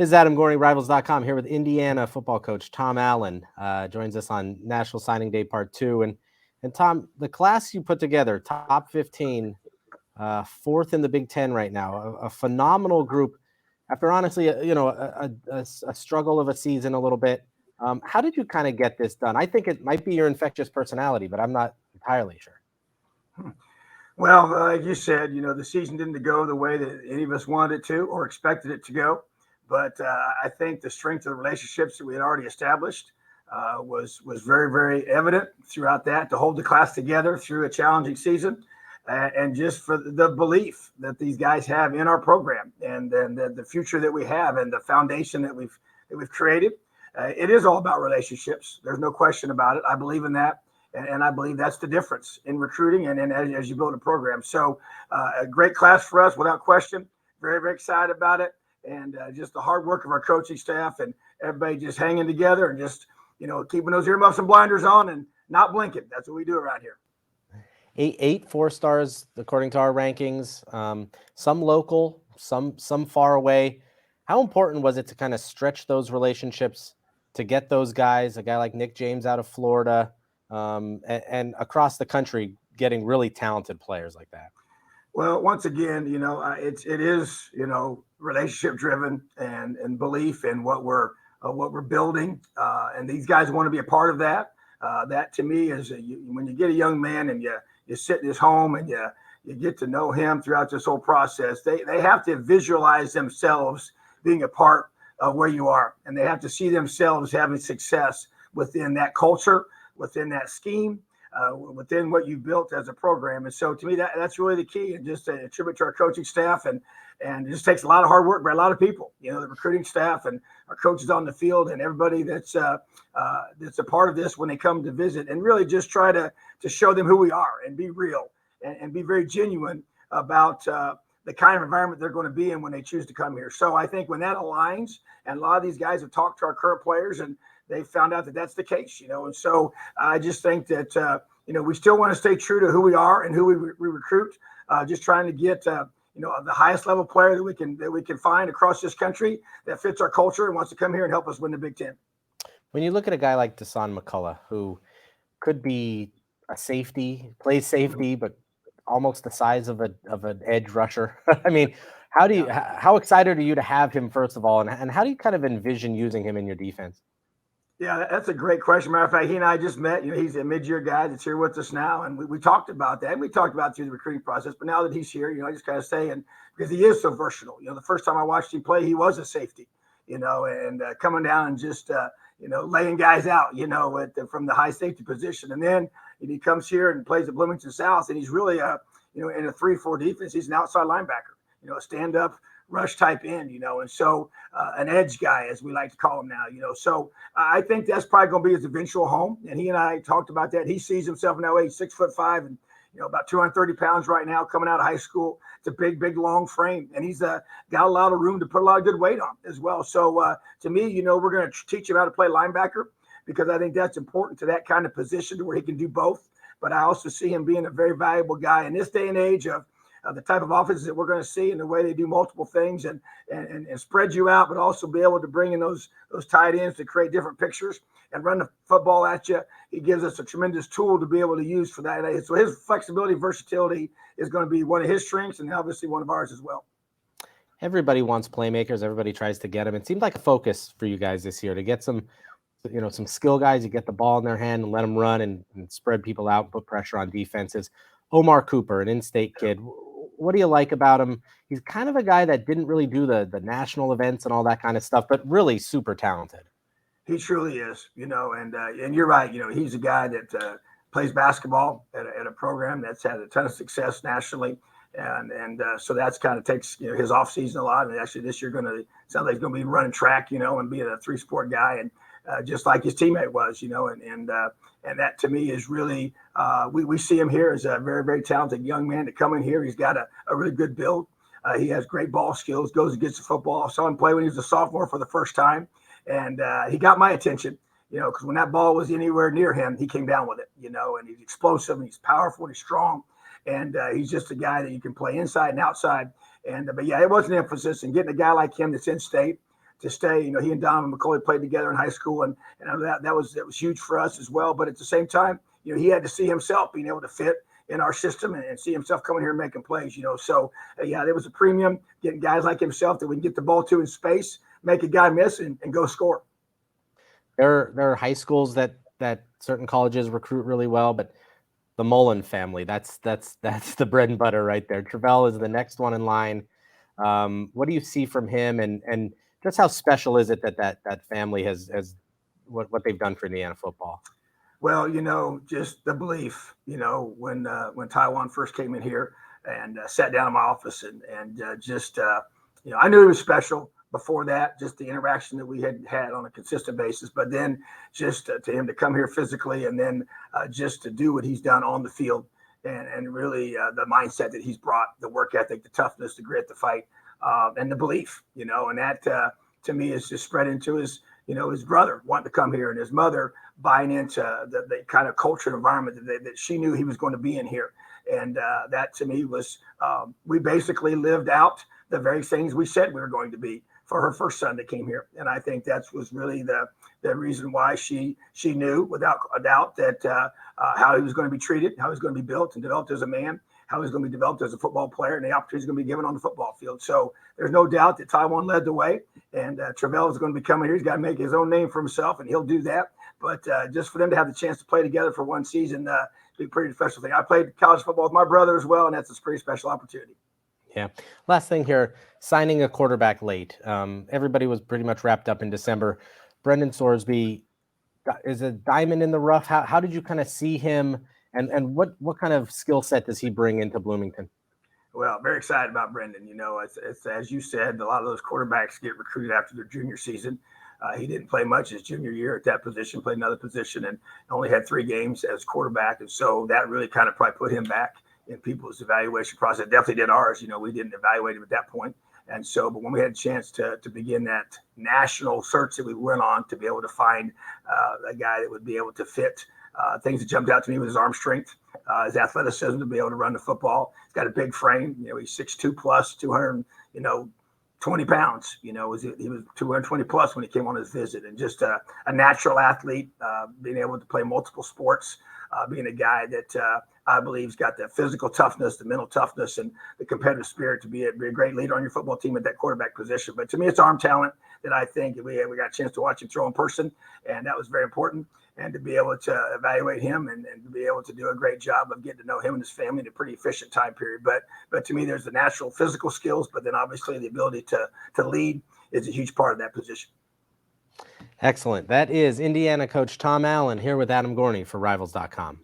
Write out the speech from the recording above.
This is Adam Gorney, Rivals.com, here with Indiana football coach Tom Allen. Joins us on National Signing Day Part 2. And Tom, the class you put together, top 15, fourth in the Big Ten right now, a phenomenal group. After honestly, a struggle of a season a little bit. How did you kind of get this done? I think it might be your infectious personality, but I'm not entirely sure. Well, like you said, the season didn't go the way that any of us wanted it to or expected it to go. But I think the strength of the relationships that we had already established was very, very evident throughout that, to hold the class together through a challenging season, and just for the belief that these guys have in our program and the future that we have and the foundation that we've created. It is all about relationships. There's no question about it. I believe in that. And I believe that's the difference in recruiting and as you build a program. So a great class for us, without question. Very, very excited about it. And just the hard work of our coaching staff and everybody just hanging together and just, keeping those earmuffs and blinders on and not blinking. That's what we do around here. Eight 4-stars, according to our rankings, some local, some far away. How important was it to kind of stretch those relationships to get those guys, a guy like Nick James out of Florida, and across the country, getting really talented players like that? Well, once again, it is relationship driven and belief in what we're building, and these guys want to be a part of that. That to me is when you get a young man and you sit in his home and you get to know him throughout this whole process. They have to visualize themselves being a part of where you are, and they have to see themselves having success within that culture, within that scheme, within what you built as a program. And so to me, that's really the key, and just a tribute to our coaching staff. And it just takes a lot of hard work by a lot of people, the recruiting staff and our coaches on the field and everybody that's a part of this when they come to visit, and really just try to show them who we are and be real and be very genuine about the kind of environment they're going to be in when they choose to come here. So I think when that aligns, and a lot of these guys have talked to our current players and they found out that that's the case, and so I just think that, we still want to stay true to who we are and who we recruit, just trying to get, the highest level player that we can find across this country that fits our culture and wants to come here and help us win the Big Ten. When you look at a guy like Dasan McCullough, who could be a safety, plays safety, but almost the size of an edge rusher. I mean, how excited are you to have him, first of all, and how do you kind of envision using him in your defense? Yeah, that's a great question. Matter of fact, he and I just met. He's a mid-year guy that's here with us now, and we talked about that. And we talked about it through the recruiting process. But now that he's here, I just kind of say, and because he is so versatile. The first time I watched him play, he was a safety. And coming down and just laying guys out, from the high safety position. And then he comes here and plays at Bloomington South, and he's really in a 3-4 defense. He's an outside linebacker, a stand-up rush type end, and so an edge guy, as we like to call him now, so I think that's probably going to be his eventual home. And he and I talked about that. He sees himself in that way. He's 6'5" and, about 230 pounds right now, coming out of high school. It's a big, long frame, and he's got a lot of room to put a lot of good weight on as well. So to me, we're going to teach him how to play linebacker, because I think that's important to that kind of position to where he can do both. But I also see him being a very valuable guy in this day and age of the type of offenses that we're going to see and the way they do multiple things and spread you out, but also be able to bring in those tight ends to create different pictures and run the football at you. He gives us a tremendous tool to be able to use for that. So his flexibility, versatility is going to be one of his strengths, and obviously one of ours as well. Everybody wants playmakers. Everybody tries to get them. It seemed like a focus for you guys this year to get some skill guys. You get the ball in their hand and let them run and spread people out and put pressure on defenses. Omar Cooper, an in-state kid. What do you like about him? He's kind of a guy that didn't really do the national events and all that kind of stuff, but really super talented. He truly is, and you're right. He's a guy that plays basketball at a program that's had a ton of success nationally. And so that's kind of takes his off season a lot. And actually this year sounds like he's going to be running track, and being a 3-sport guy, and just like his teammate was, and that to me is really we see him here as a very, very talented young man to come in here. He's got a really good build. He has great ball skills, goes and gets the football. I saw him play when he was a sophomore for the first time, and he got my attention. Because when that ball was anywhere near him, he came down with it. And he's explosive, and he's powerful, and he's strong. And he's just a guy that you can play inside and outside. But yeah, it was an emphasis in getting a guy like him that's in state stay. You know, he and Donovan McClain played together in high school, and that was huge for us as well. But at the same time, you know, he had to see himself being able to fit in our system and see himself coming here and making plays. You know, so yeah, there was a premium getting guys like himself that we can get the ball to in space, make a guy miss, and go score. There are high schools that certain colleges recruit really well, but the Mullen family, that's the bread and butter right there. Travell is the next one in line. What do you see from him, and just how special is it that family has what they've done for Indiana football? Well, you know, just the belief. You know, when Taiwan first came in here and sat down in my office and you know, I knew he was special before that, just the interaction that we had on a consistent basis. But then just to him to come here physically and then just to do what he's done on the field and really the mindset that he's brought, the work ethic, the toughness, the grit, the fight, and the belief, you know, and that to me is just spread into his, you know, his brother wanting to come here and his mother buying into the kind of culture and environment that she knew he was going to be in here. And that to me was, we basically lived out the very things we said we were going to be for her first son that came here. And I think that was really the reason why she knew without a doubt that how he was going to be treated, how he was going to be built and developed as a man, how he was going to be developed as a football player, and the opportunities going to be given on the football field. So there's no doubt that Taiwan led the way, and Travell is going to be coming here. He's got to make his own name for himself, and he'll do that. But just for them to have the chance to play together for one season, be a pretty special thing. I played college football with my brother as well, and that's a pretty special opportunity. Yeah. Last thing here, signing a quarterback late. Everybody was pretty much wrapped up in December. Brendan Soresby is a diamond in the rough. How did you kind of see him, and what kind of skill set does he bring into Bloomington? Well, very excited about Brendan. You know, it's as you said, a lot of those quarterbacks get recruited after their junior season. He didn't play much his junior year at that position, played another position, and only had 3 games as quarterback. And so that really kind of probably put him back in people's evaluation process. Definitely did ours. You know, we didn't evaluate him at that point. And so, but when we had a chance to begin that national search that we went on to be able to find a guy that would be able to fit, things that jumped out to me was his arm strength, his athleticism to be able to run the football. He's got a big frame. You know, he's 6'2 plus, 200, 20 pounds. You know, he was 220 plus when he came on his visit, and just a natural athlete, being able to play multiple sports, being a guy that I believe has got the physical toughness, the mental toughness, and the competitive spirit to be a great leader on your football team at that quarterback position. But to me, it's arm talent that I think we got a chance to watch him throw in person, and that was very important. And to be able to evaluate him and to be able to do a great job of getting to know him and his family in a pretty efficient time period. But to me, there's the natural physical skills, but then obviously the ability to lead is a huge part of that position. Excellent. That is Indiana coach Tom Allen here with Adam Gorney for Rivals.com.